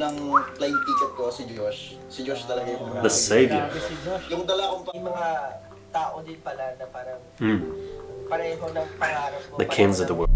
ng plane ticket ko si Josh. Si Josh talaga yung The savior. Grabe si Josh. Yung dala kong May mga tao din pala na parang Mm. pareho ng pangarap mo. The kings of the world.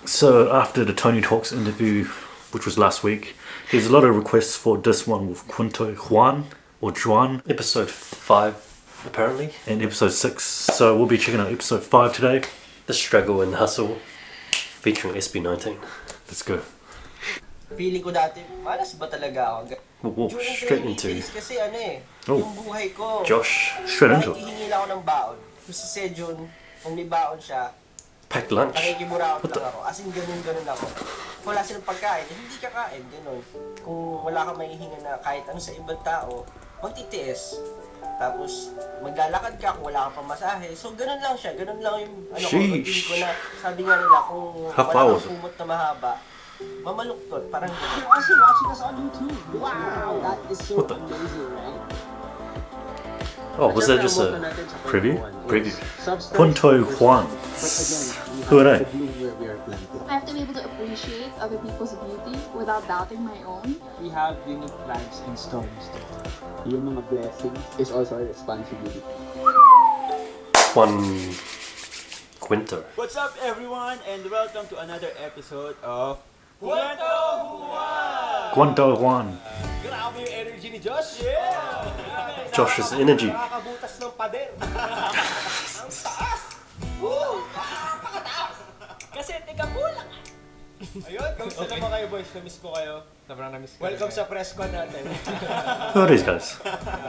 So after the Tony Talks interview, which was last week, there's a lot of requests for this one with Quinto Juan or Juan, episode 5 apparently, and episode 6. So we'll be checking out episode 5 today. The Struggle and Hustle, featuring SB19. Let's go. Feeling ko dati, malas ba talaga ako? We'll walk During straight training into days kasi ano eh, Oh. yung buhay ko. Josh. Straight into Kahit it. hihingi lang ako ng baon. Kasi si Sejun, kung may baon siya, Packed lunch. nakikiburaot lang ako. As in, ganun ako. Kung wala silang pagkain, hindi ka kain, ganun. Kung wala kang mahihinga na kahit ano sa ibang tao, magtitiis. Tapos, maglalakad ka kung wala kang pamasahe. So, ganun lang siya. Ganun lang yung ano ko, Sheesh. routine ko na sabi nga nila, kung Half wala hours. kang kumot na mahaba, mamaluktot. Parang ganun. You're also watching us on YouTube. Wow, that is so What the- amazing, right? Oh, was that just a preview? Preview. Quinto Juan. Who are they? I have to be able to appreciate other people's beauty without doubting my own. We have unique lives and stories. Yung mga blessings is also a responsibility. Juan Quinto. What's up everyone and welcome to another episode of Kwento Juan! Quinto Juan. Grabe yung energy ni Josh! Yeah! Josh's energy. Nakakabutas ng pader! Ang taas! Woo! Napakataas! Kasi teka po lang! Ayun, kamusta naman kayo boys? Na-miss ko kayo. Sobrang na-miss ko. Welcome sa press con natin. Who are these guys?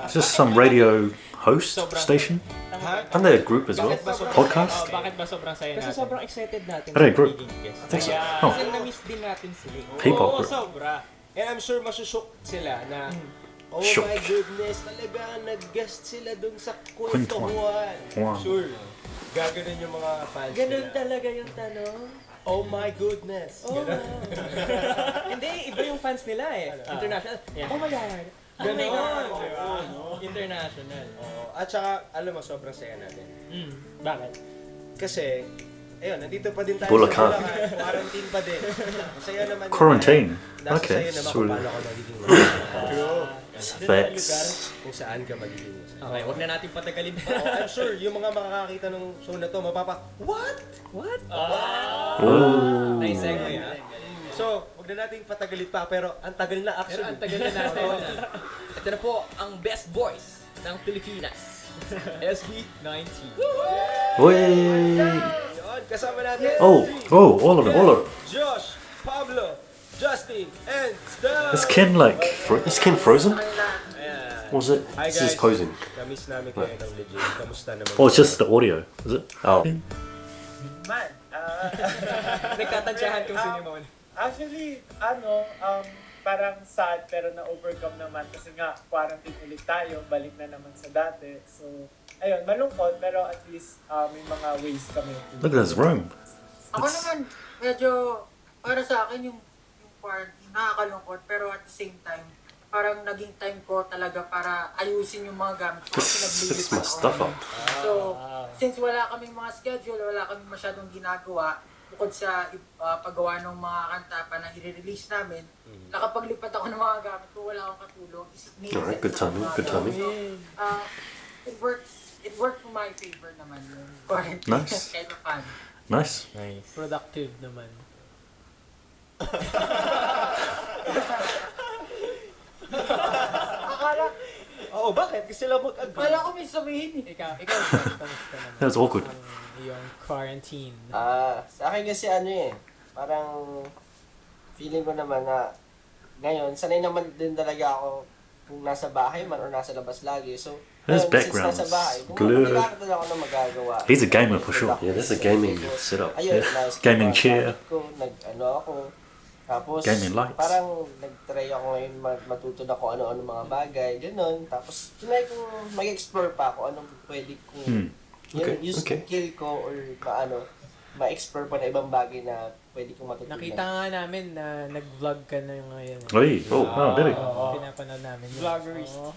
Is this some radio host station? Aren't they a group as well? Podcast? Bakit ba sobrang saya natin? Kasi sobrang excited natin Are they a group? magiging guest. I think so. Kaya, Oh, kasi na-miss din natin sila. P-pop Oo, group. sobra. And I'm sure masushook sila na oh Shook. my goodness, talaga nag-guest sila dun sa Kwento Kwentuhan. Juan. Sure. Gaganon yung mga fans Ganun nila. talaga yung tanong. Oh my goodness. Ganon. Hindi, iba yung fans nila eh. International. Yeah. Oh my God. Ganon. International. Oo. At saka, alam mo, sobrang saya natin. Bakit? Kasi, ayun, nandito pa din tayo Bulacan. sa Bulacan. Quarantine pa din. Masaya naman. yun. Quarantine. Nasa Okay, sayo naman so kung paano ka magiging masaya. facts. Kung saan ka magiging masaya. Okay, wag na natin patagalin pa. Oo, I'm sure yung mga makakakita ng show na to, what? What? Oh. Nice segue ha. So, wag na nating patagalin pa, pero ang tagal na Pero actually. ang tagal na natin. Ito na po ang best voice ng Pilipinas. SB19. Wait. Yun, kasama natin. Oh, all of them, all of them. Josh, Pablo, Justin, and Steph. Is Ken like, is Ken frozen? Ayan. Was it? Hi This is guys. posing. Kamiss namin kayo ng legit. Kamusta naman? Oh, it's just the audio, is it? Oh. Man, Nagtatansyahan kung sino mo. actually, parang sad pero na-overcome naman kasi nga quarantine ulit tayo, balik na naman sa dati. So, ayun, malungkot pero at least may mga ways kami. Look at this room. Ako naman, medyo, para sa akin, yung quarantine, nakakalungkot, pero at the same time, parang naging time ko talaga para ayusin yung mga gamit ko. Kasi Fix my naglilipat stuff ako. up. So, since wala kaming mga schedule, wala kaming masyadong ginagawa, bukod sa paggawa ng mga kanta pa na i-release namin, nakapaglipat ako ng mga gamit ko, wala akong katulong. Alright, good timing, good timing. So, it worked for my favor naman yung quarantine. Nice. Kind of fun. Nice. Productive naman. Akala, Oo, bakit? Gusto lang mag-agree. akala ko may sabihin eh. Ikaw, kamusta naman? That was awkward. Yung quarantine. Sa akin kasi ano eh, parang feeling ko naman na ngayon, sanay naman din talaga ako kung nasa bahay man o nasa labas lagi. So, His ngayon, background since nasa bahay, is good. kung ako na magagawa. He's a gamer for sure. Yeah, that's a gaming setup. Ayun, Yeah. nice. Gaming chair. Ko, ako. Tapos, Gaming lights. parang nag-try ako ngayon matuto na kung ano-ano mga bagay, ganun. Tapos, tunay kong mag-explore pa kung anong pwede kong Okay, yung okay. skill ko or ma-explore pa na ibang bagay na pwede kong matutunan. Nakita nga namin na nag-vlog ka na yung ngayon. Hey, oh, did he? Pinapanood namin. yun. Vloggers. Oo.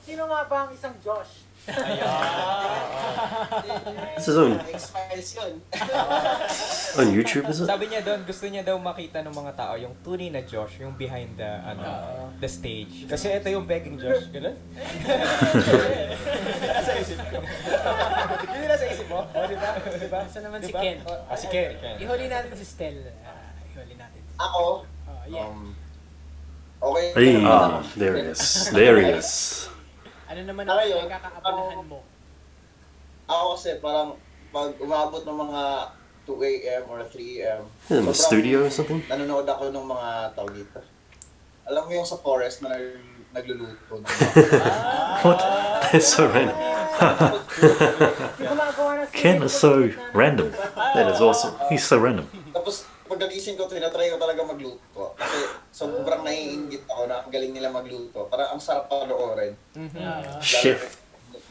Sino nga ba ang isang Josh? It's his own X-Files yun. YouTube, is it? Sabi niya doon, gusto niya daw makita ng mga tao yung tunay na Josh, yung behind the the stage. Kasi ito yung begging Josh, gano'n? Nasa isip ko. Yun yung nasa isip mo? O, diba? Diba? Saan naman si Diba? Ken? Si Ken. Ihuli natin si Stel. Ihuli natin. Ako, Yeah. okay. Hey, naman. there he is. There he is. Ano naman Ano yun? ang kakaabalahan mo? Ako kasi parang pag umabot ng mga 2 a.m. or 3 a.m. In the sobrang studio or something? Nanonood ako ng mga tawag dito. Alam mo yung sa forest na nagluluto. What? That's so random. Ken is so random. That is awesome. He's so random. Tapos pagdagising ko, tinatry ko talaga magluto. Kasi sobrang naiinggit ako na ang galing nila magluto. Parang ang sarap panoorin. Chef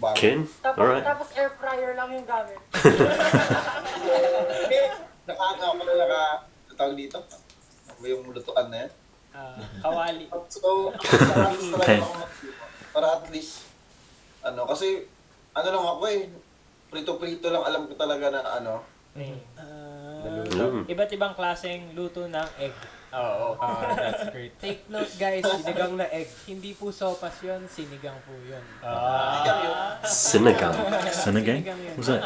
Bago. Ken? Alright. Tapos air fryer lang yung gamit. Tawag dito. Ano yung lutuan na yan? Kawali. So, sarap talaga Okay. ako magluto. Para at least, kasi, lang ako prito-prito lang alam ko talaga na Mm. Iba't ibang klaseng luto ng egg. Oo. That's great. Take note guys, sinigang na egg. Hindi po sopas yun, sinigang po yun. Sinigang. Sinigang? What's that?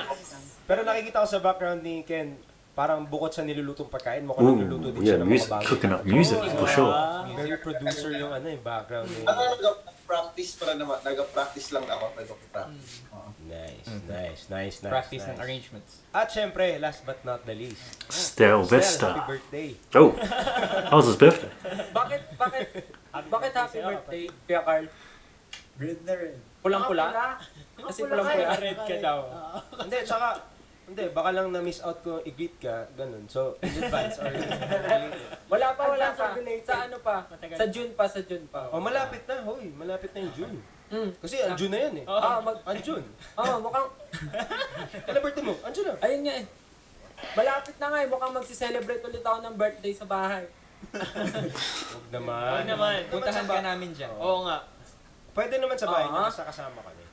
Pero nakikita ko sa background ni Ken, parang bukod sa nilulutong pagkain, mukhang Ooh, nagluluto din yeah, siya ng mga music, bagong cooking up kanta. music for sure. Very producer yung background ni... nag-practice para naman, nag-practice lang ako. Nag-practice. Nice. Practice ng arrangements. At syempre, last but not the least, Stel Stel, happy Vesta. birthday. Oh, how was his birthday? Bakit happy birthday, Kuya Carl? Red na rin. Pulang-pula? Kasi pulang-pula. Red ka daw. Hindi, tsaka, baka lang na-miss out ko i-greet ka, ganun. So, in advance or Wala pa. Advance Sa ano pa? Sa June pa. Oh, malapit na yung June. Kasi ang June na yan eh. Ang June. Mukhang, Kailan birthday mo? Ang June na. ayun nga eh. Malapit na nga eh, mukhang magsi-celebrate ulit ako ng birthday sa bahay. Huwag naman. Puntahan ka namin dyan. Oo nga. Pwede naman sa bahay, basta kasama ka niya.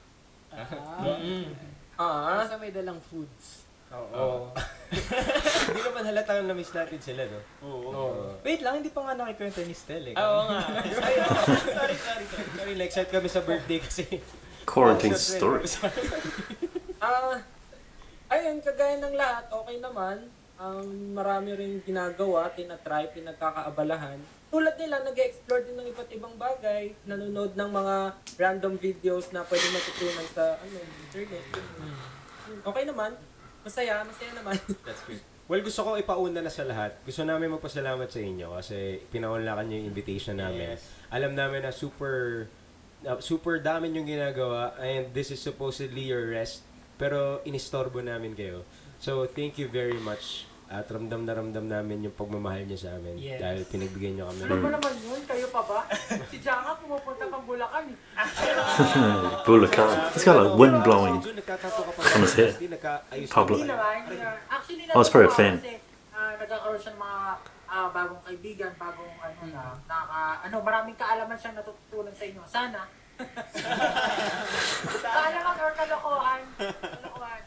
Basta may dalang foods. Oo. Hindi naman halatang na-miss natin sila, no? Oo. Wait lang, hindi pa nga nakikwento ni Stel eh. Oo nga. Sorry, na-excite kami sa birthday kasi. Quarantine stories. Ayun, kagaya ng lahat, okay naman. Marami rin ginagawa, tinatry, pinagkakaabalahan. Tulad nila, nag-explore din ng iba't ibang bagay, nanonood ng mga random videos na pwede matutunan sa internet. Okay naman. Masaya naman. That's great. Well, gusto ko ipauna na sa lahat. Gusto namin magpasalamat sa inyo kasi pinaunlakan niyo yung invitation namin. Yes. Alam namin na super dami yung ginagawa and this is supposedly your rest. Pero inistorbo namin kayo. So, thank you very much. At ramdam na ramdam namin yung pagmamahal niyo sa amin. Yes. Dahil pinagbigyan niyo kami. Ano ba naman yun? Kayo pa ba? Si Janga pumupunta pang Bulacan eh. Bulacan. It's got like wind blowing. Jun, nagkatato ka pa on his head. Nagkaayos ka Public. Hindi naman. Actually, I was probably a fan. Kasi nagkakaroon siya ng mga bagong kaibigan, bagong maraming kaalaman siyang natutunan sa inyo. Sana. Kaalaman or kalokohan,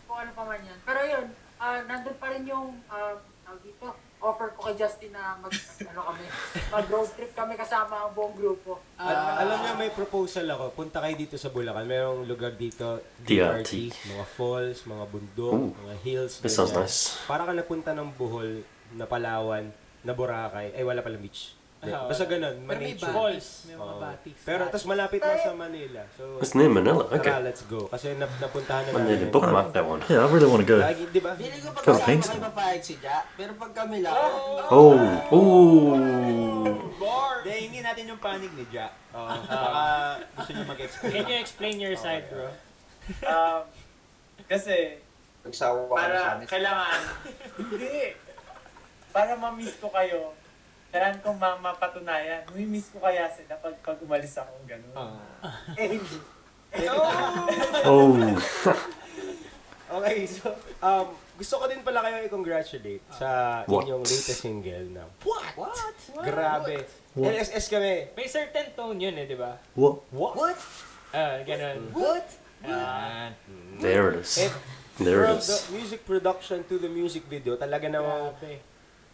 kung ano pa man yan. Pero yun, nandun pa rin yung dito, offer ko kay Justin na mag-road trip kami kasama ang buong grupo. Alam niyo, may proposal ako. Punta kayo dito sa Bulacan. Mayroong lugar dito, DRT. mga falls, mga bundok, Ooh. mga hills. That sounds ganyan. nice. Para ka napunta ng Bohol, na Palawan, na Boracay. Ay, wala pala beach. Basta ganun, Pero may ma-nature. falls. May mga Oo. batis. Pero tapos malapit na sa Manila. So, It's near Manila. tara, Okay. let's go. Kasi napuntahan na I need to namin. bookmark that one. Yeah, I really want to go. Lagi, di ba? Feeling ko pag Go, kasama thanks. kayo papayag si Ja, pero pag kami lang, Oh, Hindi, hindi natin yung panic ni Ja. Baka gusto niyo mag-explain. Can you explain your side, bro? Kasi, Nagsawa ka na sa para amin. kailangan, hindi. Para ma-miss ko kayo, kailangan kong mapatunayan. May-miss ko kaya sila pag umalis ako, gano'n. Hindi. oh. Okay, so, gusto ko din pala kayo i-congratulate sa What? inyong latest single na. What? Grabe. What? LSS kami. May certain tone yun eh, di ba? What? What? Ganun. What? There it is. And There it from is. the music production to the music video, talaga namang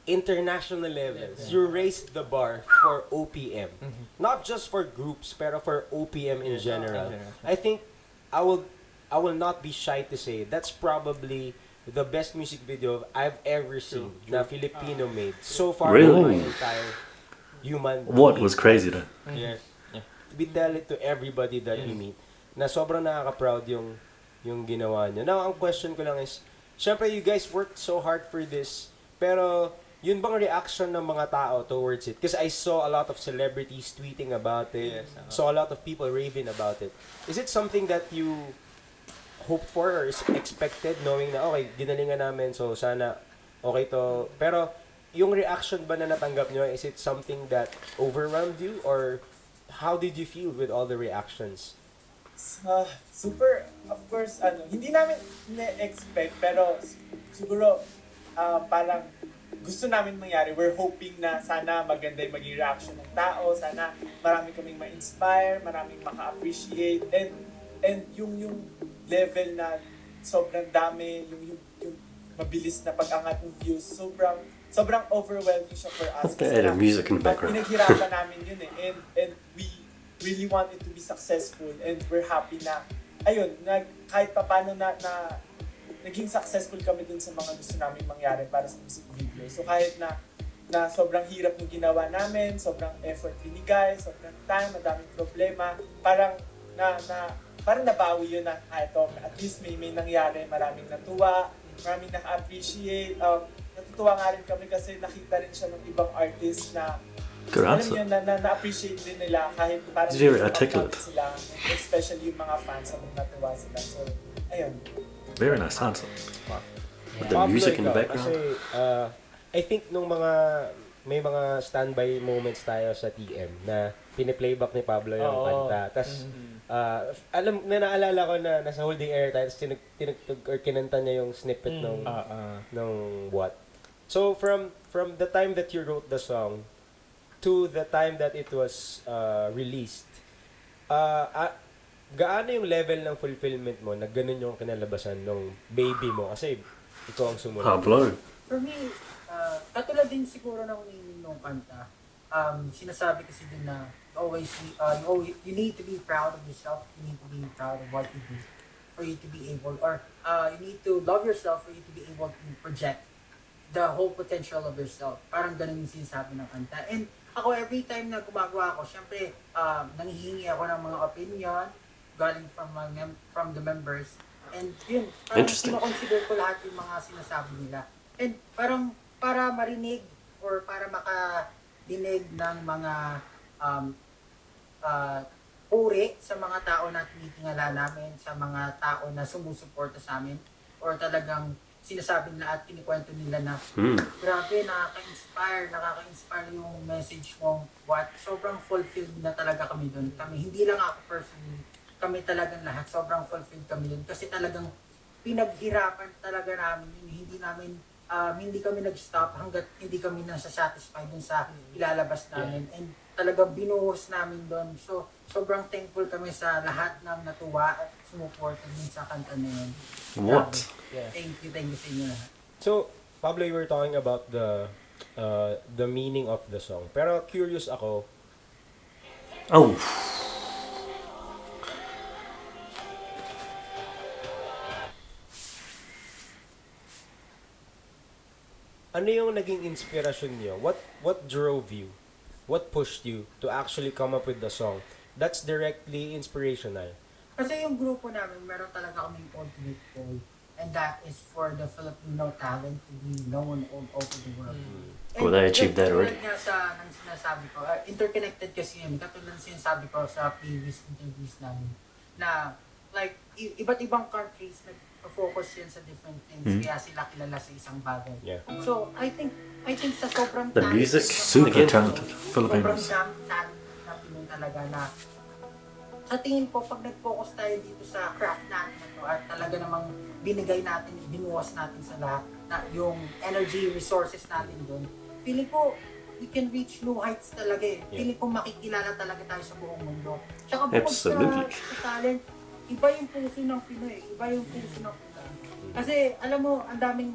international levels. You raised the bar for OPM. Not just for groups, pero for OPM in general. I think I will not be shy to say that's probably the best music video I've ever seen na Filipino made so far in my Really? entire human What being. was crazy though? Yes. We tell it to everybody that we meet na sobrang nakaka-proud yung ginawa nyo. Now, ang question ko lang is, syempre you guys worked so hard for this, pero yun bang reaction ng mga tao towards it? Because I saw a lot of celebrities tweeting about it, saw a lot of people raving about it. Is it something that you hoped for or is expected knowing na okay, ginalingan namin so sana okay to, pero yung reaction ba na natanggap nyo, is it something that overwhelmed you or how did you feel with all the reactions? Super, of course, hindi namin na-expect, pero siguro parang gusto namin mangyari. We're hoping na sana maganda yung maging reaction ng tao, sana marami kaming ma-inspire, maraming maka-appreciate, and yung level na sobrang dami, yung mabilis na pag-angat ng views, sobrang overwhelming siya for us. They added music in the background. Pinaghirapan namin yun and we really want it to be successful and we're happy na ayun, kahit pa paano na naging successful kami dun sa mga gusto namin mangyari para sa music video. So kahit na sobrang hirap ng ginawa namin, sobrang effort binigay, sobrang time, madaming problema, parang nabawi yun na at least may nangyari, maraming natuwa, maraming naka-appreciate. Natutuwa nga rin kami kasi nakita rin siya ng ibang artist na Good answer. alam niyo, na-appreciate din nila kahit parang Very hindi articulate. sila, especially yung mga fans habang natuwa sila. So, ayun. Very nice answer. With the Pablo, music in the ikaw, background. Kasi, I think nung may mga standby moments tayo sa TM na piniplayback ni Pablo yung kanta. Tapos, naalala ko na nasa holding air tayo, tapos tinugtog or kinanta niya yung snippet ng what. So, from the time that you wrote the song to the time that it was released, gaano yung level ng fulfillment mo na ganun yung kinalabasan ng baby mo? Kasi ikaw ang sumulat. Pablo. For me, katulad din siguro ng meaning ng kanta, sinasabi kasi din na you need to be proud of yourself, you need to be proud of what you do for you to be able, or you need to love yourself for you to be able to project the whole potential of yourself. Parang ganun yung sinasabi ng kanta. And ako, every time na gumagawa ako, syempre, nanghihingi ako ng mga opinion galing from the members. And yun, parang kinoconsider ko lahat yung mga sinasabi nila. And parang para marinig or para makadinig ng mga puri sa mga tao na tinitingala namin, sa mga tao na sumusuporta sa amin, or talagang sinasabi nila at kinikwento nila na grabe, nakaka-inspire yung message mong what. Sobrang fulfilled na talaga kami doon. Hindi lang ako personally, kami talagang lahat, sobrang fulfilled kami doon. Kasi talagang pinaghirapan talaga namin, hindi kami nag-stop hanggat hindi kami nasa-satisfied dun sa ilalabas namin. And talagang binuhos namin doon. So, sobrang thankful kami sa lahat ng natuwa at sumuporta din sa kanta na yun. What? Thank you sa inyo lahat. So, Pablo, you were talking about the meaning of the song. Pero curious ako, Oh. ano yung naging inspirasyon niyo? What drove you? What pushed you to actually come up with the song? That's directly inspirational. Kasi yung grupo namin, meron talaga kaming ultimate goal. And that is for the Filipino talent to be known all over the world. Well, they achieved that already. Tulad nga sa nang sinasabi ko, interconnected kasi yun. Katulad ng sinasabi ko sa previous interviews namin, na like, iba't ibang countries nag-focus yan sa different things. Kaya sila kilala sa isang bagay. Yeah. So, I think sa sobrang The talent music, ng super mga talented Pinoy, Filipinos. Sobrang talent na Pinoy talaga na sa tingin ko, pag nag-focus tayo dito sa craft natin na to, at talaga namang binigay natin, binuwas natin sa lahat, na yung energy, resources natin doon, feeling ko, we can reach new heights talaga eh. Feeling ko makikilala talaga tayo sa buong mundo. Tsaka bukod Absolutely. sa talent, iba yung puso ng Pinoy, iba yung puso ng Pinoy. Kasi alam mo, ang daming,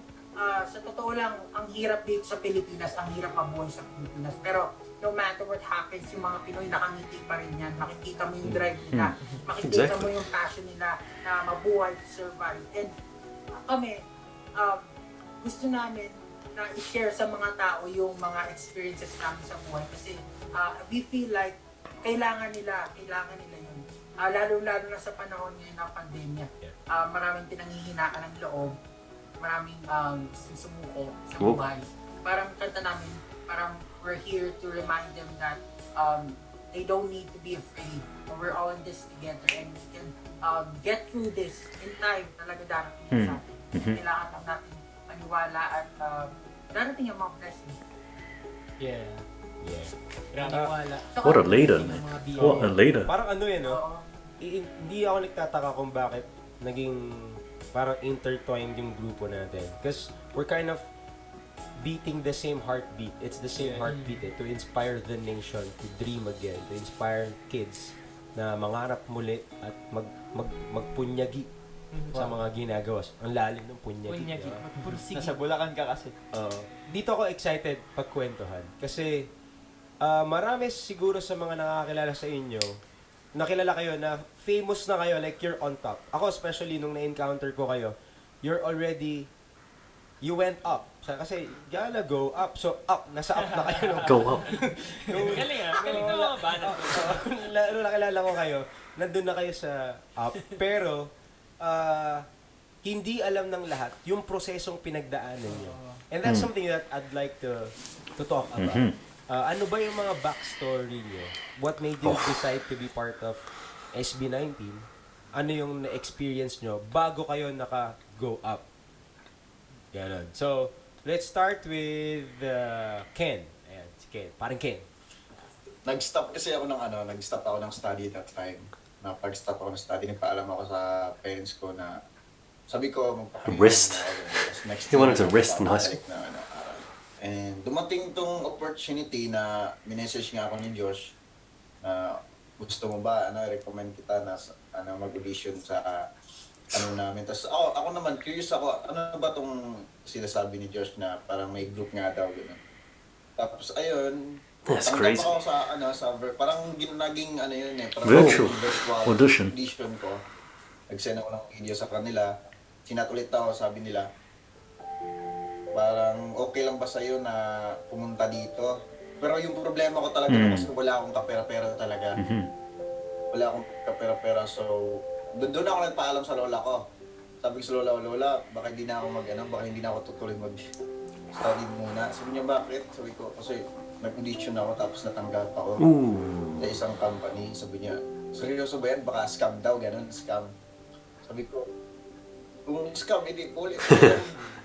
sa totoo lang, ang hirap dito sa Pilipinas, ang hirap mabuhay sa Pilipinas. Pero no matter what happens, yung mga Pinoy nakangiti pa rin yan. Makikita mo yung drive nila, makikita mo yung passion nila na mabuhay, to survive. And kami, gusto namin na i-share sa mga tao yung mga experiences namin sa buhay. Kasi we feel like kailangan nila yun. Lalo-lalo na sa panahon ngayon ng pandemya. Maraming pinanghihinaan ng loob, maraming sumuko sa buhay. Parang kanta namin, parang we're here to remind them that they don't need to be afraid. We're all in this together and we can get through this in time. Talaga darating yan sa atin. Kailangan lang natin maniwala at darating yung mga blessings. Yeah. Wala. What a leader, man. What a leader. Parang ano yan, no? Hindi ako nagtataka kung bakit naging parang intertwined yung grupo natin. Because we're kind of beating the same heartbeat. It's the same heartbeat to inspire the nation to dream again, to inspire kids na mangarap muli at magpunyagi sa mga ginagawa. Ang lalim ng punyagi. Nasa Bulacan ka kasi. Dito ako excited pagkwentuhan kasi marami siguro sa mga nakakilala sa inyo, nakilala kayo na famous na kayo, like you're on top. Ako especially nung na-encounter ko kayo, you went up. Kasi gala go up. So up, nasa up na kayo. Go up. Galing na mga bata. Nung nakilala ko kayo, nandun na kayo sa up. Pero hindi alam ng lahat yung prosesong pinagdaanan nyo. And that's something that I'd like to talk about. Ano ba yung mga backstory nyo? What made you decide to be part of SB19? Ano yung na-experience nyo bago kayo naka-go up? Ganon. So, let's start with Ken. Ayan, si Ken. Parang Ken. Nag-stop kasi ako ng study that time. Pag-stop ako ng study, nagpaalam ako sa parents ko na sabi ko Rest. He wanted to rest in high school. And dumating tong opportunity na minessage nga ako ni Josh na gusto mo ba recommend kita na mag-audition sa namin. Tapos ako naman curious ako, ano ba tong sinasabi ni Josh na parang may group nga daw gano'n. Tapos ayun, that's crazy. ako parang naging parang Virtual audition audition. ko. Nag-send ako ng video sa kanila. Sinat ulit ako, sabi nila, parang okay lang ba sa'yo na pumunta dito? Pero yung problema ko talaga kasi wala akong kapera-pera talaga. Wala akong kapera-pera. So, doon ako nagpaalam sa lola ko. Sabi ko sa lola, baka hindi na ako baka hindi na ako tutuloy mag-study muna. Sabi niya, bakit? Sabi ko, kasi nag-audition ako tapos natanggap ako sa isang company. Sabi niya, seryoso ba yan? Baka scam daw, ganun, scam. Sabi ko, kung scam, hindi po ulit.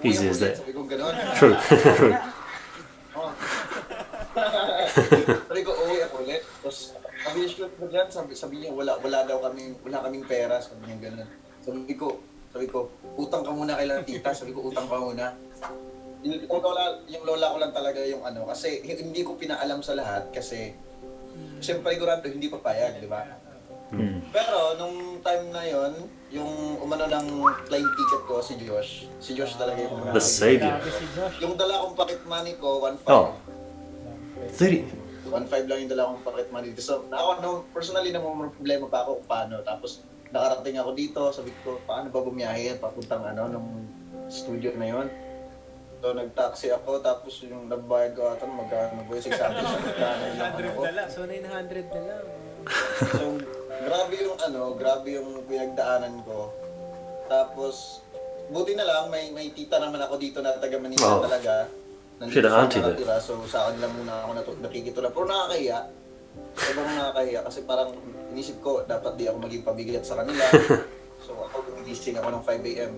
Easy as that. Sabi ko, ganun. True. True. Sabi ko, uwi ako ulit. Tapos, sabi niya, sabi niya, wala kaming pera. Sabi niya, ganun. Sabi ko, utang ka muna kay tita. Sabi ko, utang ka muna. Yung lola ko lang talaga yung kasi hindi ko pinaalam sa lahat kasi siyempre sigurado hindi papayag, di ba? Pero nung time na yon, yung umano ng plane ticket ko si Josh talaga yung The savior. Yung dala kong pocket money ko, 1.5. Oh. 30. 1.5 lang yung dala kong pocket money. So, ako personally namang problema pa ako kung paano. Tapos nakarating ako dito, sabi ko, paano ba bumiyahe papuntang nung studio na yon. So, nag-taxi ako, tapos yung nagbayad ko ata, magkano ba yung 600 sa $900 na lang. So, $900 na lang. So, grabe yung pinagdaanan ko. Tapos, buti na lang, may tita naman ako dito na taga Manila talaga. Shit, auntie nakatira. So, sa kanila muna ako nakikitula. Pero nakakahiya. Sobrang nakakahiya kasi parang inisip ko, dapat di ako maging pabigat sa kanila. So, ako gumigising ako ng 5 a.m.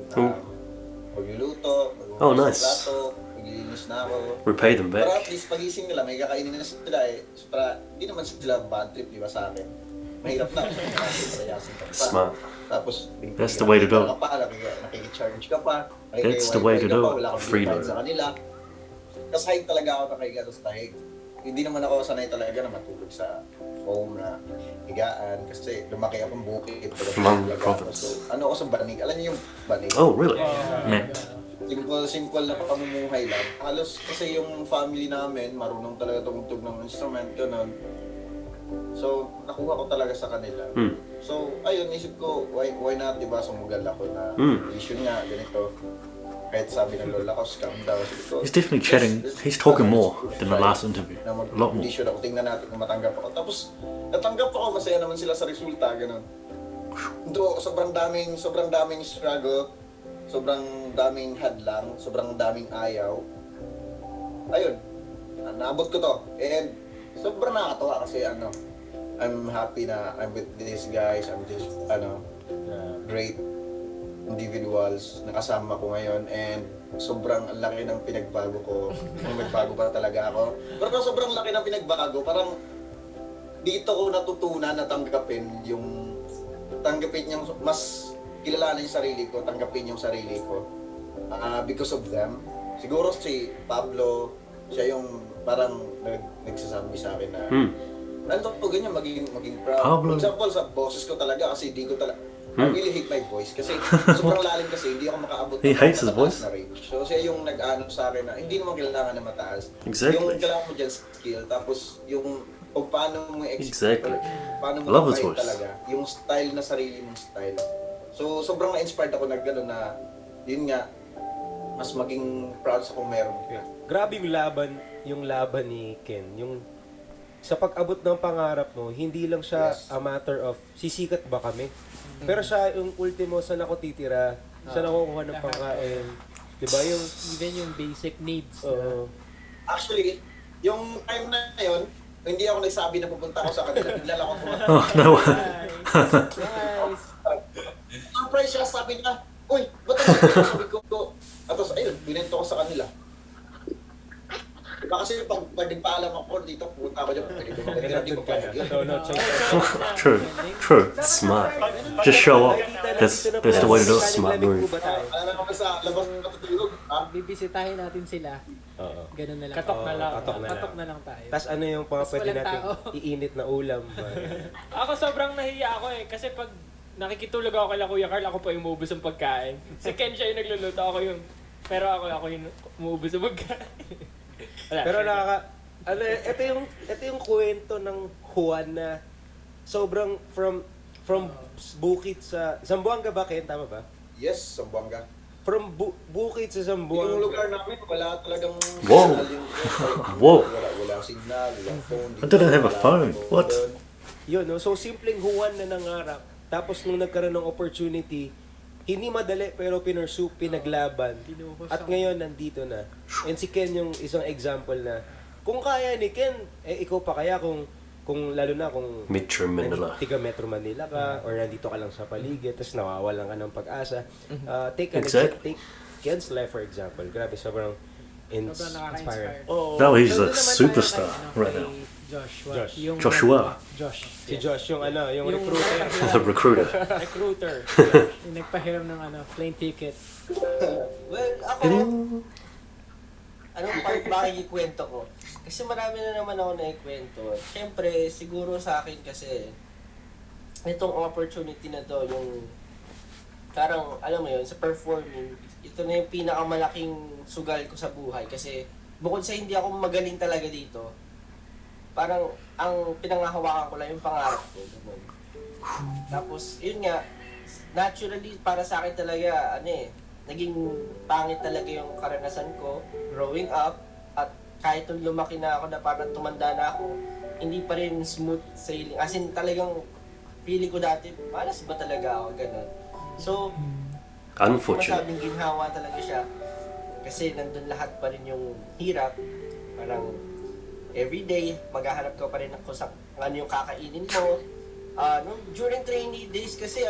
Magluluto, Nice. plato, maglilinis na ako. Repay them Pero at back. least pagising nila, may kakainin na sila So, para hindi naman sila bad trip, di ba, sa akin. Mahirap na. Smart. Tapos, That's the way to do it. ka pa, nakikicharge ka pa. That's the way to do it. Wala kang Freedom. sa kanila. Tapos hike talaga ako nakahiga sa tahig. hindi naman ako sanay talaga na matulog sa home na higaan kasi lumaki akong bukid. From Talaga ako. province. So, ano ako sa banig? Alam niyo yung banig? Oh, really? Man. Simple na pamumuhay lang. Halos kasi yung family namin, marunong talaga tumugtog ng instrument, ganun. So, nakuha ko talaga sa kanila. Mm. So, ayun, isip ko, why not, diba, sumugal ako na issue nga, ganito. Kahit sabi ng lola ko, scam daw. Sabi ko, He's definitely chatting. He's talking more than the last interview. Na A lot more. mag-audition ako, tingnan natin kung matanggap ako. Tapos, natanggap ako, masaya naman sila sa resulta, ganun. Do, sobrang daming struggle, sobrang daming hadlang, sobrang daming ayaw. Ayun, naabot ko to. And sobrang nakakatawa kasi I'm happy na I'm with these guys. I'm just great individuals na kasama ko ngayon, and sobrang laki ng pinagbago ko. Nagbago pa talaga ako. Pero sobrang laki ng pinagbago. Parang dito ko natutunan na tanggapin yung mas kilalanin yung sarili ko, tanggapin yung sarili ko because of them. Siguro si Pablo, siya yung parang nagsasabi sa akin na ano po ganyan, maging proud. Pablo. For example, sa boses ko talaga kasi di ko talaga I really hate my voice kasi sobrang lalim kasi hindi ako makaabot He ng hates his mataas voice? na range. So siya yung nag-ano sa akin na hindi naman kailangan na mataas. Exactly. Yung kailangan mo dyan skill, tapos yung kung paano mo Exactly. paano mo I love his i-fight voice. talaga, yung style na sarili mong style. So sobrang na-inspired ako na gano'n na yun nga, mas maging proud sa kung meron. Grabe yung laban ni Ken. Yung sa pag-abot ng pangarap mo, hindi lang siya Yes. a matter of sisikat ba kami. Pero siya yung ultimo sa ako titira, siya nakukuha ng pangkain. 'Di ba yung Even yung basic needs. Actually, yung time na yun, hindi ako nagsabi na pupunta ako sa kanila. Bigla lang ako pumunta. Oh, no way. Nice. Surprise siya, sabi niya, uy, ba't ako sabi ko? Tapos ayun, binento ko sa kanila. Diba kasi pag nagpaalam ako dito, pupunta ako dyan, pwede ko maganda, hindi ko pa yun. no, check. True. Smart. Just show up. That's the way to do it. Smart move. Alam naman sa labas ng matutulog, ha? Bibisitahin natin sila. Oo. Ganun na lang. Katok na lang. Katok na lang. tayo. Tapos ano yung mga Tas pwede walang natin tao. iinit na ulam. Ako sobrang nahiya ako kasi pag nakikitulog ako kay Kuya Carl, ako pa yung umuubos ng pagkain. Si Ken siya yung nagluluto, ako yung umuubos ng pagkain. Wala, Pero syempre. ito yung kwento ng Juan na sobrang from Bukid sa Zamboanga ba, Ken? Tama ba? Yes, Zamboanga. From Bukid sa Yung Zamboanga. lugar namin, wala talagang Wow. signal yung- Wow. Wala signal, walang phone. I didn't have a phone. What? Yun, no? So simpleng Juan na nangarap. Tapos nung nagkaroon ng opportunity, hindi madali pero pinaglaban. At ngayon nandito na. And si Ken yung isang example na kung kaya ni Ken, ikaw pa kaya kung lalo na kung Metro Manila. tiga Metro Manila ka or nandito ka lang sa paligid tapos nawawalan ka ng pag-asa. Take Exactly. Ken's life for example. Grabe, sobrang Sobrang nakaka-inspire. No, he's a Nandun naman tayo superstar kay, right kay now. Joshua. Josh. Yung Joshua. Josh. si Josh yung yung Yung recruiter. The recruiter. Recruiter. Yung nagpahiram ng plane ticket. Well, ako, anong part ba ikwento ko? Kasi marami na naman ako naikwento. Siyempre, siguro sa akin kasi, itong opportunity na to, yung parang, alam mo yun, sa performing, ito na yung pinakamalaking sugal ko sa buhay. Kasi, bukod sa hindi ako magaling talaga dito, parang, ang pinangahawakan ko lang yung pangarap ko. Ganun. Tapos, yun nga, naturally, para sa akin talaga, naging pangit talaga yung karanasan ko growing up, at kahit nung lumaki na ako na parang tumanda na ako, hindi pa rin smooth sailing. As in talagang feeling ko dati, malas ba talaga ako, ganun. So, Unfortunate. masabing ginhawa talaga siya. Kasi nandun lahat pa rin yung hirap. Parang everyday, maghahanap ka pa rin kung ano yung kakainin mo. During trainee days kasi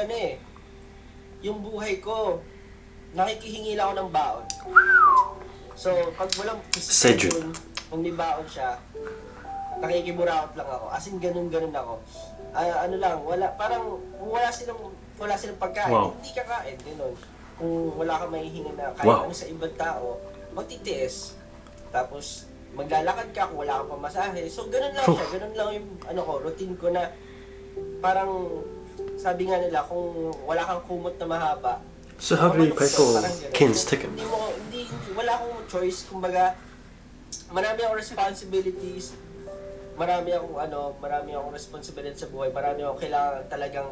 yung buhay ko, nakikihingi lang ako ng baon. So, pag walang Sedyo. kung may baon siya, nakikiburaot lang ako. As in, ganun ako. Ano lang, parang kung wala silang pagkain, Wow. hindi kakain, gano'n. Kung wala kang mahihingi na kahit Wow. ano sa ibang tao, magtitiis. Tapos, maglalakad ka kung wala kang pamasahe. So, ganun lang siya. Ganun lang yung routine ko na parang sabi nga nila, kung wala kang kumot na mahaba, So how do you pay for parang ganun. Ken's ticket? Wala akong choice. Kumbaga, marami akong responsibilities, marami akong responsibility sa buhay, marami akong kailangan talagang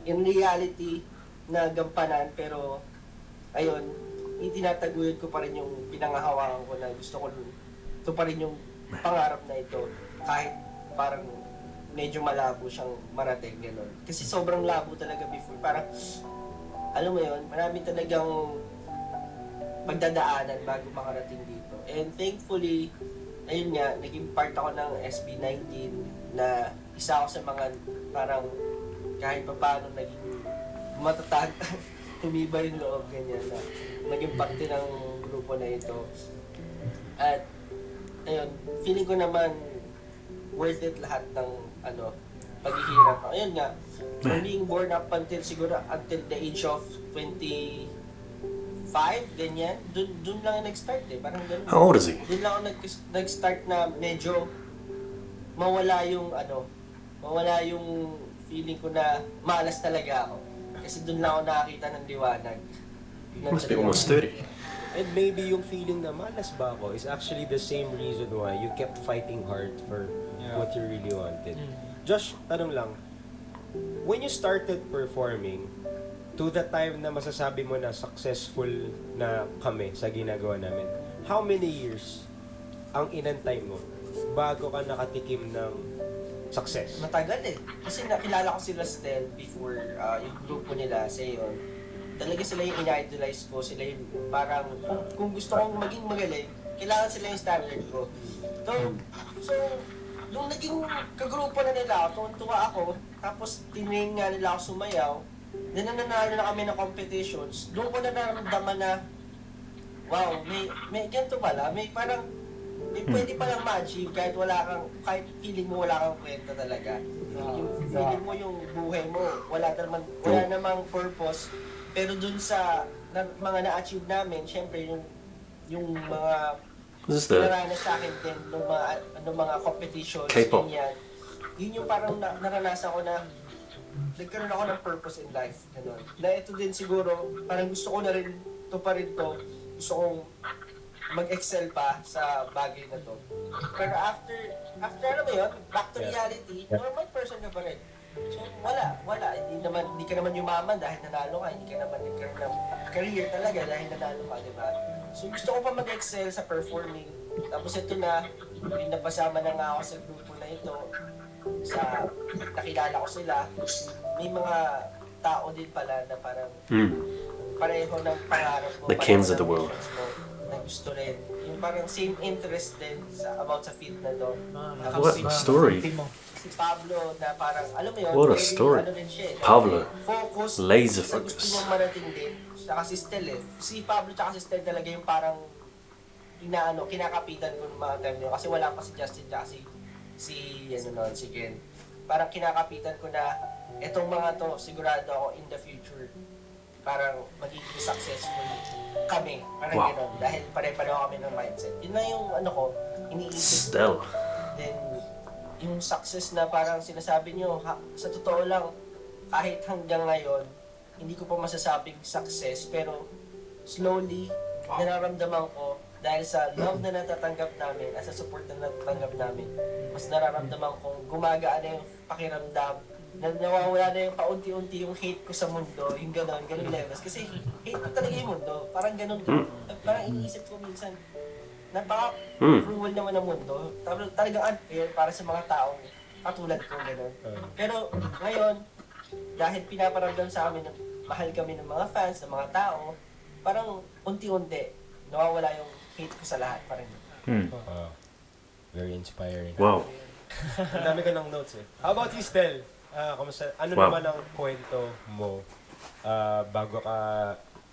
in reality na gampanan, pero ayun, itinataguyod ko pa rin yung pinangahawakan ko na gusto ko, ito pa rin yung pangarap na ito, kahit parang medyo malabo siyang marating, gano'n. Kasi sobrang labo talaga before, parang, alam mo yun, marami talagang pagdadaanan bago makarating dito. And thankfully, ayun nga, naging part ako ng SB19 na isa ako sa mga parang kahit pa paano naging matatag, tumibay yung loob, ganyan na naging parte ng grupo na ito. At ayun, feeling ko naman worth it lahat ng paghihirap. Ayun nga, from being born up until siguro until the age of 25, ganyan, dun lang nag-start parang ganun. How old is he? Dun lang ako nag-start na medyo mawala yung feeling ko na malas talaga ako. Kasi dun lang ako nakakita ng liwanag. Must be almost 30. And maybe yung feeling na malas ba ako is actually the same reason why you kept fighting hard for what you really wanted. Josh, tanong lang, when you started performing, to the time na masasabi mo na successful na kami sa ginagawa namin, how many years ang inantay mo bago ka nakatikim ng success? Matagal Kasi nakilala ko sila Stel before yung grupo nila sa yun. Talaga sila yung in-idolize ko. Sila yung parang, kung gusto kong maging magaling, kailangan sila yung standard ko. So nung naging kagrupo na nila ako, tuwa ako, tapos tinring nga nila ako sumayaw, nananalo na kami ng competitions, doon ko na naramdaman na, wow, may ganito pala, may parang, may pwede palang ma-achieve kahit feeling mo wala kang kwenta talaga. Yung feeling mo, yung buhay mo, wala namang purpose, pero dun sa mga na-achieve namin, syempre yung mga naranas sa akin din nung mga competitions, K-pop. yun yung parang naranasan ko na nagkaroon ako ng purpose in life, gano'n. Na ito din siguro, parang gusto ko na rin, gusto kong mag-excel pa sa bagay na to. Pero after ano ba yun, back to reality, normal person ka pa rin. So, wala. Hindi ka naman yumaman dahil nanalo ka. Hindi ka naman nagkaroon ng career talaga dahil nanalo ka, di ba? So, gusto ko pa mag-excel sa performing. Tapos ito na, napasama na nga ako sa grupo na ito. Nakilala ko sila. May mga tao din pala na parang pareho ng pangarap mo. The Kens of the world. Na gusto rin. Yung parang same interest din about sa field na to. What a story. Si Pablo na parang, alam mo yun, What a very, story. Din siya, Pablo. Focus. Laser sa focus. gusto mong marating din. Saka si Stel Si Pablo tsaka si Stel talaga yung parang kinakapitan ko ng mga time nyo. Kasi wala pa si Justin tsaka si Ken. Parang kinakapitan ko na etong mga to, sigurado ako in the future, parang magiging successful kami. Parang Wow. gano'n. Dahil pare-pareho kami ng mindset. Yun na yung iniisip. Stella. Then, yung success na parang sinasabi nyo, sa totoo lang, kahit hanggang ngayon, hindi ko pa masasabing success, pero slowly, nararamdaman ko, dahil sa love na natatanggap namin, at sa support na natatanggap namin, mas nararamdaman kong gumagaan na yung pakiramdam, na nawawala na yung paunti-unti yung hate ko sa mundo, yung ganun levels. Kasi hate ko talaga yung mundo, parang ganun. Parang iniisip ko minsan, napaka-cruel naman ng mundo. Talagang unfair para sa mga taong katulad ko, gano'n. Pero ngayon, dahil pinaparamdam sa amin na mahal kami ng mga fans, ng mga tao, parang unti-unti, nawawala yung hate ko sa lahat. Parang Very inspiring. Wow. Ang dami ka ng notes How about you, Stel? Kamusta? Ano Wow. naman ang kwento mo bago ka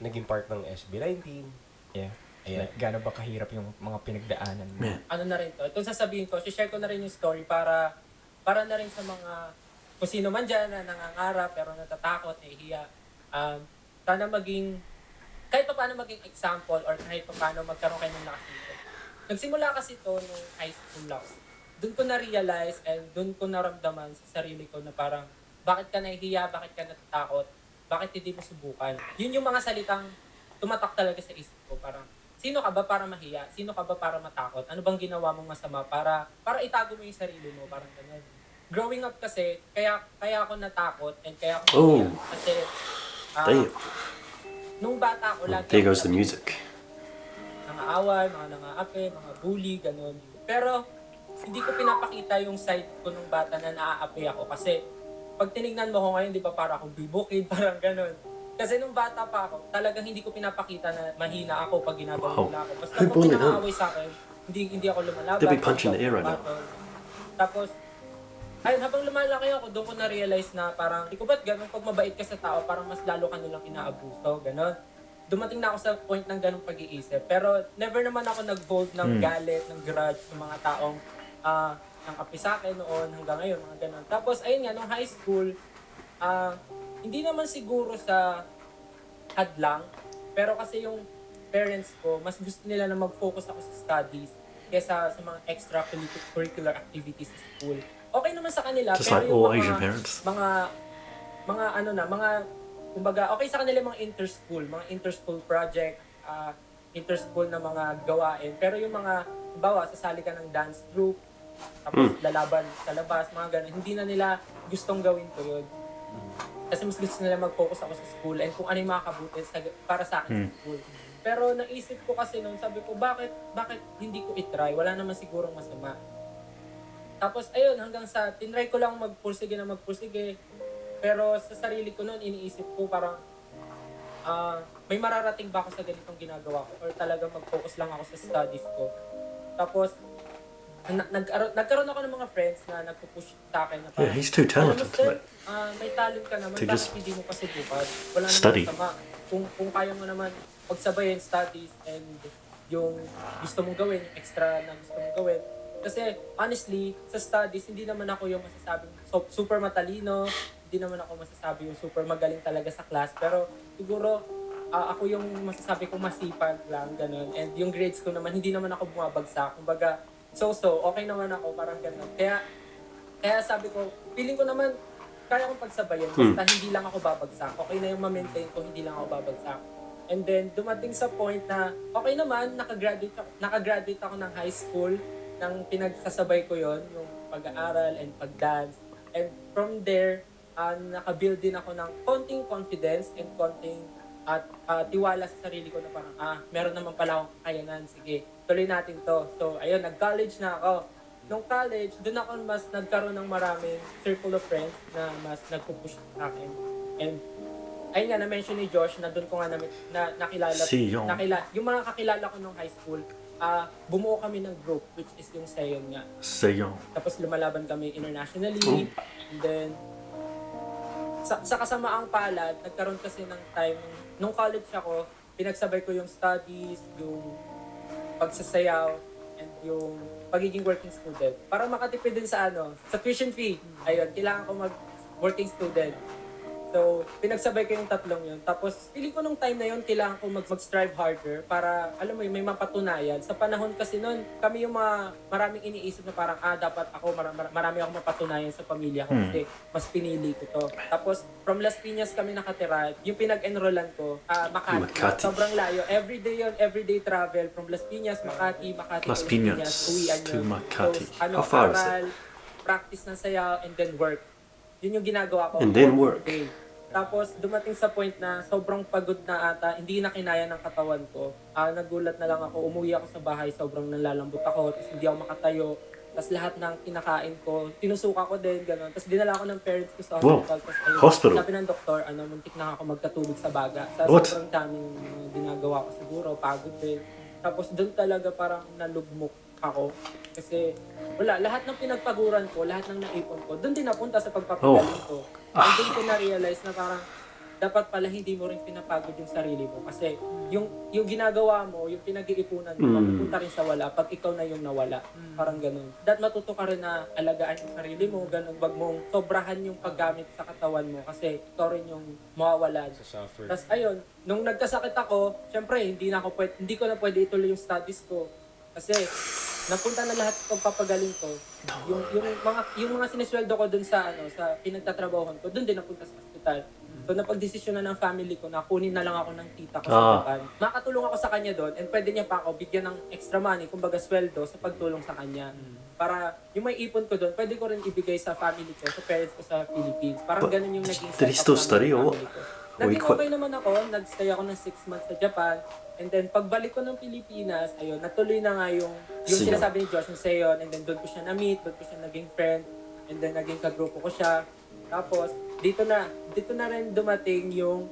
naging part ng SB19? Yeah. Ayan. Gaano ba kahirap yung mga pinagdaanan mo? Yeah. Ano na rin to, itong sasabihin ko, share ko na rin yung story para na rin sa mga kung sino man dyan na nangangarap pero natatakot, nahihiya. Sana maging, kahit pa paano maging example or kahit pa paano magkaroon kayo ng lakas dito. Nagsimula kasi to nung high school ako. Doon ko na-realize and doon ko naramdaman sa sarili ko na parang, bakit ka nahihiya, bakit ka natatakot, bakit hindi mo subukan. Yun yung mga salitang tumatak talaga sa isip ko. Parang, sino ka ba para mahiya? Sino ka ba para matakot? Ano bang ginawa mong masama para itago mo yung sarili mo? Parang ganun. Growing up kasi, kaya ako natakot and kaya ako nahiya. Kasi, Damn. nung bata ako, lagi There ako goes the nabibigo. music. Mga away, mga nangaapi, mga bully, ganun. Pero, hindi ko pinapakita yung side ko nung bata na naaapi ako. Kasi, pag tinignan mo ko ngayon, di ba para akong bibukid, parang ganun. Kasi nung bata pa ako, talagang hindi ko pinapakita na mahina ako pag ginagawa Wow. nila ako. Basta Who pag bullied pinakaaway sa akin, hindi ako lumalaban. They'll be punching the hindi air ako right now. battle. Tapos, ayun, habang lumalaki ako, doon ko na-realize na parang, di ko ba't ganun, pag mabait ka sa tao, parang mas lalo ka nilang inaabuso, ganun. Dumating na ako sa point ng ganung pag-iisip. Pero never naman ako nag-hold ng galit, ng grudge sa mga taong nang api sa akin noon hanggang ngayon, mga ganun. Tapos, ayun nga, nung high school, hindi naman siguro sa hadlang, pero kasi yung parents ko, mas gusto nila na mag-focus ako sa studies kesa sa mga extracurricular activities sa school. Okay naman sa kanila, Just pero like yung all mga, Asian parents. kumbaga, okay sa kanila yung mga inter-school project, inter-school na mga gawain. Pero yung mga, bawa, sasali ka ng dance group, tapos lalaban sa labas, mga ganun. Hindi na nila gustong gawin ko yun. Kasi mas gusto nila mag-focus ako sa school and kung ano yung makakabuti para sa akin sa school. Pero naisip ko kasi noon, sabi ko, bakit hindi ko itry? Wala naman sigurong masama. Tapos ayun, hanggang sa tinry ko lang magpursige. Pero sa sarili ko noon, iniisip ko parang may mararating ba ako sa ganitong ginagawa ko or talagang mag-focus lang ako sa studies ko. Tapos nagkaroon ako ng mga friends na nagpo-push sa akin na Yeah, he's too talented to let may talent ka naman, to bakit just hindi mo pa subukan? Wala study. naman masama. Kung kaya mo naman pagsabayin studies and yung gusto mong gawin, yung extra na gusto mong gawin. Kasi honestly, sa studies, hindi naman ako yung masasabing super matalino, hindi naman ako masasabi yung super magaling talaga sa class. Pero siguro, ako yung masasabi kong masipag lang, ganun. And yung grades ko naman, hindi naman ako bumabagsak. Kumbaga, okay naman ako, parang ganun. Kaya sabi ko, feeling ko naman, kaya kong pagsabayan, basta hindi lang ako babagsak. Okay na yung ma-maintain ko, hindi lang ako babagsak. And then, dumating sa point na, okay naman, nakagraduate ako ng high school, nang pinagsasabay ko yon yung pag-aaral and pag-dance. And from there, nakabuild din ako ng konting confidence and konting tiwala sa sarili ko na parang, meron naman pala akong kakayanan, sige, tuloy natin to. So, ayun, nag-college na ako. Nung college, doon ako mas nagkaroon ng maraming circle of friends na mas nagpupush sa akin. And, ayun nga, na-mention ni Josh na doon ko nga nakilala, yung mga kakilala ko nung high school, bumuo kami ng group, which is yung Seyon nga. Seyon. Tapos lumalaban kami internationally, and then, sa kasamaang palad, nagkaroon kasi ng time, nung college ako, pinagsabay ko yung studies, yung pagsasayaw, and yung pagiging working student. Para makatipid din sa tuition fee. Ayun, kailangan ko mag-working student. So, pinagsabay ko yung tatlong yun. Tapos, feeling ko nung time na yun, kailangan ko mag-strive harder para, alam mo yun, may mapatunayan. Sa panahon kasi nun, kami yung maraming iniisip na parang, dapat ako, marami akong mapatunayan sa pamilya ko kasi mas pinili ko to. Tapos, from Las Piñas kami nakatira. Yung pinag-enrollan ko, Makati. Sobrang layo. Everyday travel from Las Piñas, Makati, Las Piñas uwian to yun. Makati. So, How far is aral, it? practice ng sayaw, and then work. Yun yung ginagawa ko. And then work. Okay. Tapos dumating sa point na sobrang pagod na ata, hindi na kinaya ng katawan ko. Nagulat na lang ako, umuwi ako sa bahay, sobrang nalalambot ako, tapos hindi ako makatayo. Tapos lahat ng kinakain ko, tinusuka ko din, gano'n. Tapos dinala ako ng parents ko sa hospital. Tapos ayun, Hospital? sabi ng doktor, muntik na ako magkatulog sa baga. Sa What? sobrang daming ginagawa ko siguro, pagod din. Tapos doon talaga parang nalugmok ako. Kasi wala, lahat ng pinagpaguran ko, lahat ng naipon ko, doon din napunta sa pagpapagaling ko. And doon ko na-realize na parang dapat pala hindi mo rin pinapagod yung sarili mo. Kasi yung ginagawa mo, yung pinag-iipunan mo, mapupunta rin sa wala pag ikaw na yung nawala. Parang ganun. Matuto ka rin na alagaan yung sarili mo, ganun. Wag mong sobrahan yung paggamit sa katawan mo kasi ikaw rin yung mawawalan. Suffer. Tapos ayun, nung nagkasakit ako, syempre hindi ko na pwede ituloy yung studies ko. Kasi napunta na lahat ng pagpapagaling ko. Yung mga sinesweldo ko dun sa sa pinagtatrabahoan ko, dun din napunta sa ospital. So napagdesisyon na ng family ko na kunin na lang ako ng tita ko sa Japan. Makatulong ako sa kanya doon and pwede niya pa ako bigyan ng extra money, kumbaga sweldo sa pagtulong sa kanya. Para yung may ipon ko doon, pwede ko rin ibigay sa family ko, sa parents ko sa Philippines. Parang ganun yung naging Did he still study or what? Naging okay naman ako, nagstay ako ng 6 months sa Japan. And then pagbalik ko ng Pilipinas, ayun, natuloy na nga yung Seon. sinasabi ni Josh, yung Seon. And then doon ko siya na-meet, doon ko siya naging friend. And then naging kagrupo ko siya. Tapos, dito na rin dumating yung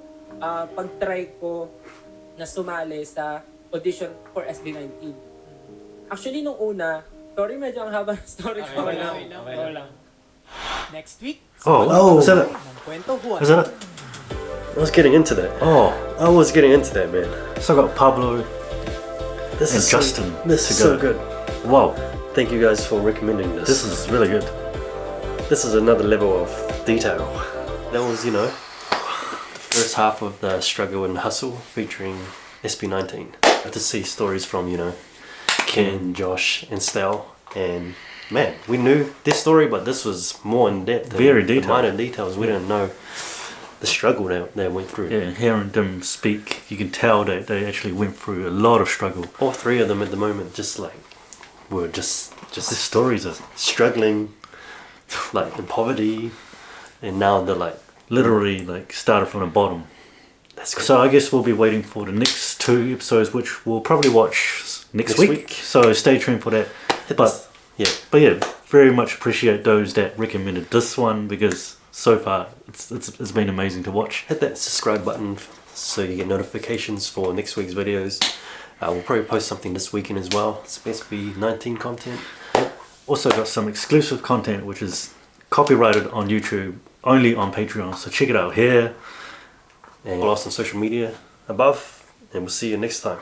pag-try ko na sumali sa audition for SB19. Actually, nung una, sorry, medyo ang haba ng story ko. Okay lang. Next week, Oh, is that it? ng Kwento Juan. Is that it? I was getting into that. Oh, I was getting into that, man. so I got Pablo This and is Justin This to is go. so good. Wow, Thank you guys for recommending this. this is really good. This is another level of detail. That was, you know, the first half of the struggle and hustle featuring SB19. To see stories from, you know, Ken, Josh, and Stel, and man, we knew this story, but this was more in depth. Very the detailed. minor details. We didn't know the struggle they went through. Yeah, hearing them speak, you can tell that they actually went through a lot of struggle. All three of them at the moment, just like were just The stories are struggling, like in poverty, and now they're like literally like started from the bottom. that's good. So I guess we'll be waiting for the next 2 episodes, which we'll probably watch next week. So stay tuned for that. But Yeah. yeah, very much appreciate those that recommended this one because so far it's been amazing to watch. Hit that subscribe button so you get notifications for next week's videos. We'll probably post something this weekend as well. It's supposed to be 19 content. Also got some exclusive content which is copyrighted on YouTube, only on Patreon. So check it out here. And follow us on social media above, and we'll see you next time.